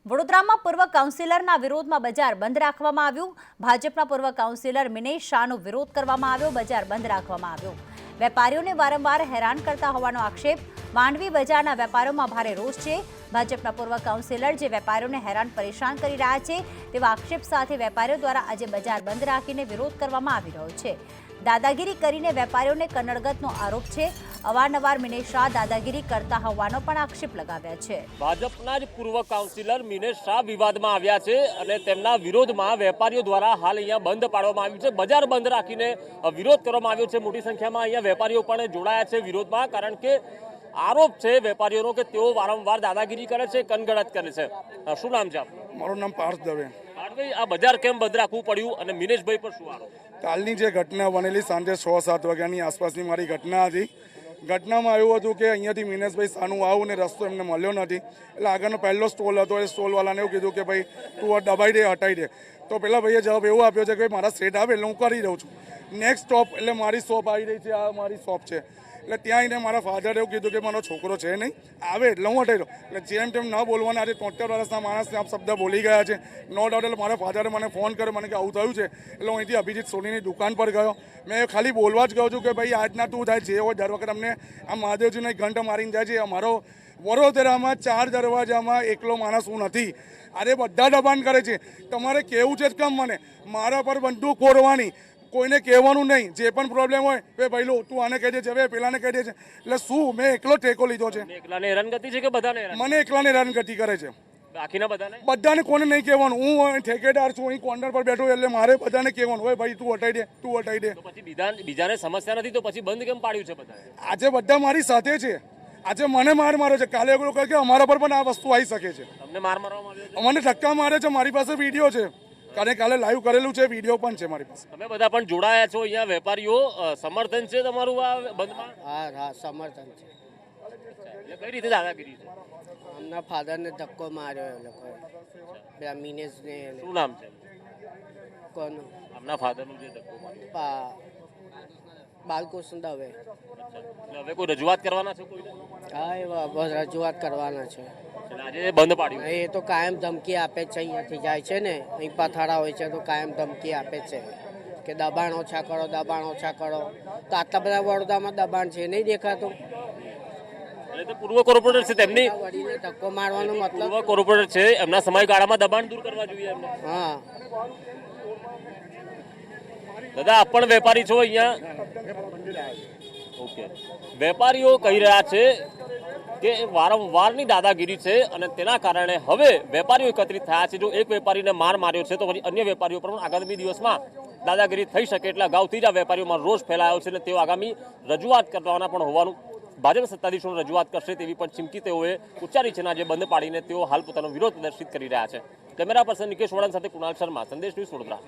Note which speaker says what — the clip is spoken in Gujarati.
Speaker 1: વડોદરામાં પૂર્વ કાઉન્સિલરના વિરોધમાં બજાર બંધ રાખવામાં આવ્યું। ભાજપના પૂર્વ કાઉન્સિલર મિનેશ શાહનો વિરોધ કરવામાં આવ્યો। બજાર બંધ રાખવામાં આવ્યો। વેપારીઓને વારંવાર હેરાન કરતા હોવાનો આક્ષેપ। માંડવી બજારના વેપારીઓમાં ભારે રોષ છે। ભાજપના પૂર્વ કાઉન્સિલર જે વેપારીઓને હેરાન પરેશાન કરી રહ્યા છે તેવા આક્ષેપ સાથે વેપારીઓ દ્વારા આજે બજાર બંધ રાખીને વિરોધ કરવામાં આવી રહ્યો છે। દાદાગીરી કરીને વેપારીઓને કનડગતનો આરોપ છે। અવારનવાર મિનેશ શાહ દાદાગીરી કરતા હોવાનો પણ આક્ષેપ લગાવ્યા છે।
Speaker 2: ભાજપના જ પૂર્વ કાઉન્સિલર મિનેશ શાહ વિવાદમાં આવ્યા છે અને તેમના વિરોધમાં વેપારીઓ દ્વારા હાલ અહીંયા બંધ પાડવામાં આવ્યું છે। બજાર બંધ રાખીને વિરોધ કરવામાં આવ્યો છે। મોટી સંખ્યામાં અહીંયા વેપારીઓ પણ જોડાયા છે વિરોધમાં, કારણ કે આરોપ છે વેપારીઓનો કે તેઓ વારંવાર દાદાગીરી કરે છે, કનગડત કરે છે। શું નામ છે આપનું?
Speaker 3: મારું નામ પાર્થ દવે।
Speaker 2: ભાઈ, આ બજાર કેમ બંધ રાખવું પડ્યું અને મિનેશભાઈ પર શું આરોપ?
Speaker 3: કાલની જે ઘટના બનેલી સાંજે 6-7 વાગ્યાની આસપાસની મારી ઘટના હતી। ઘટનામાં એવું હતું કે અહીંયાથી મિનેશભાઈ સાનું આવું ને રસ્તો એમને મળ્યો નથી, એટલે આગળનો પહેલો સ્ટોલ હતો એ સ્ટોલવાળાને એવું કીધું કે ભાઈ તું દબાઈ દે, હટાઈ દે। તો પેલા ભાઈએ જવાબ એવો આપ્યો છે કે મારા સેટ આવે એટલે હું કરી દઉં છું। નેક્સ્ટ સ્ટોપ એટલે મારી શોપ આવી રહી છે, આ મારી શોપ છે, એટલે ત્યાં આવીને મારા ફાધરે એવું કીધું કે મારો છોકરો છે નહીં, આવે એટલે હું હટાઈ દઉં। એટલે જેમ તેમ ન બોલવાના આજે 73 વર્ષના માણસને આપ શબ્દ બોલી ગયા છે। નો ડાઉટ એટલે મારા ફાધરે મને ફોન કર્યો, મને કે આવું થયું છે, એટલે હું અહીંથી અભિજીત સોનીની દુકાન પર ગયો। મેં ખાલી બોલવા જ ગયો છું કે ભાઈ આજના તું થાય જે હોય દર વખત અમને આ મહાદેવજીને ઘંટ મારીને જાય છે। અમારો વડોદરામાં 4 દરવાજામાં એકલો માણસ હું નથી, અરે બધા દબાણ કરે છે। તમારે કેવું છે કેમ મને મારા પર બંદૂક ફોડવાની, કોઈને કહેવાનું નહીં, જે પણ પ્રોબ્લેમ હોય એ ભાઈ તું આને કહી દે છે, હવે પેલાને કહી દે છે, એટલે શું મેં એકલો ટેકો લીધો છે?
Speaker 2: એકલાને હેરાનગતિ છે કે બધાને?
Speaker 3: મને એકલાને હેરાનગતિ કરે છે।
Speaker 2: બાકીના બધાને?
Speaker 3: બધાને કોને નહીં કહેવાનું, હું ઠેકેદાર છું, અહીં કોર્નર પર બેઠો એટલે મારે બધાને કહેવાનું હોય ભાઈ તું હટાઈ દે, તું હટાઈ દે।
Speaker 2: તો પછી બીજાને સમસ્યા નથી તો પછી બંધ કેમ પાડ્યું છે બધાએ?
Speaker 3: આજે બધા મારી સાથે છે, આજે મને માર માર્યો છે, કાલે એવું કહે કે અમારા પર પણ આ વસ્તુ આવી શકે છે।
Speaker 2: તમને માર મારવામાં આવ્યો છે?
Speaker 3: મને ધક્કા મારે છે, મારી પાસે વિડીયો છે, કાલે લાઈવ કરેલું છે, વિડીયો પણ છે મારી પાસે।
Speaker 2: તમે બધા પણ જોડાયા છો અહીંયા વેપારીઓ, સમર્થન છે તમારું આ બંધમાં?
Speaker 4: હા સમર્થન છે।
Speaker 2: એટલે કઈ રીતે દાદાગીરી છે?
Speaker 4: આમના ફાધરને ધક્કો માર્યો એ લોકો, પેલા મિનેશને।
Speaker 2: શું નામ છે
Speaker 4: કોનું?
Speaker 2: આમના ફાધરનું જે ધક્કો માર્યો?
Speaker 4: બાલકૃષ્ણ દવે।
Speaker 2: એટલે હવે કોઈ રજૂઆત કરવાના છે કોઈને?
Speaker 4: હા એ રજૂઆત કરવાના છે।
Speaker 2: એટલે આજે બંધ પાડ્યું?
Speaker 4: એ તો કાયમ ધમકી આપે છે, અહીંયાથી જાય છે ને અહીં પથારા હોય છે તો કાયમ ધમકી આપે છે કે દબાણ ઓછા કરો, દબાણ ઓછા કરો। તો આટલા બધા વડોદરામાં દબાણ છે, નહીં દેખાતું?
Speaker 2: એટલે તો પૂર્વ કોર્પોરેટર છે તેમની
Speaker 4: વડીને ધક્કો મારવાનો મતલબ?
Speaker 2: પૂર્વ કોર્પોરેટર છે, એમના સમયગાળામાં દબાણ દૂર કરવા જોઈએ એમને।
Speaker 4: હા
Speaker 2: દાદા આપ પણ વેપારી છો અહીંયા? ઓકે, વેપારીઓ કહી રહ્યા છે કે વારંવારની દાદાગીરી છે અને તેના કારણે હવે વેપારીઓ એકત્રિત થયા છે। જો એક વેપારીને માર માર્યો છે તો પછી અન્ય વેપારીઓ પર પણ આગામી દિવસમાં દાદાગીરી થઈ શકે, એટલે અગાઉથી જ આ વેપારીઓમાં રોષ ફેલાયો છે અને તેઓ આગામી રજૂઆત કરવાના પણ હોવાનું ભાજપ સત્તાધીશોને રજૂઆત કરશે તેવી પણ ચીમકી તેઓએ ઉચ્ચારી છે। આજે બંધ પાડીને તેઓ હાલ પોતાનો વિરોધ પ્રદર્શિત કરી રહ્યા છે। કેમેરા પર્સન નિકેશ વડન સાથે કુણાલ શર્મા, સંદેશ ન્યૂઝ, વડોદરા।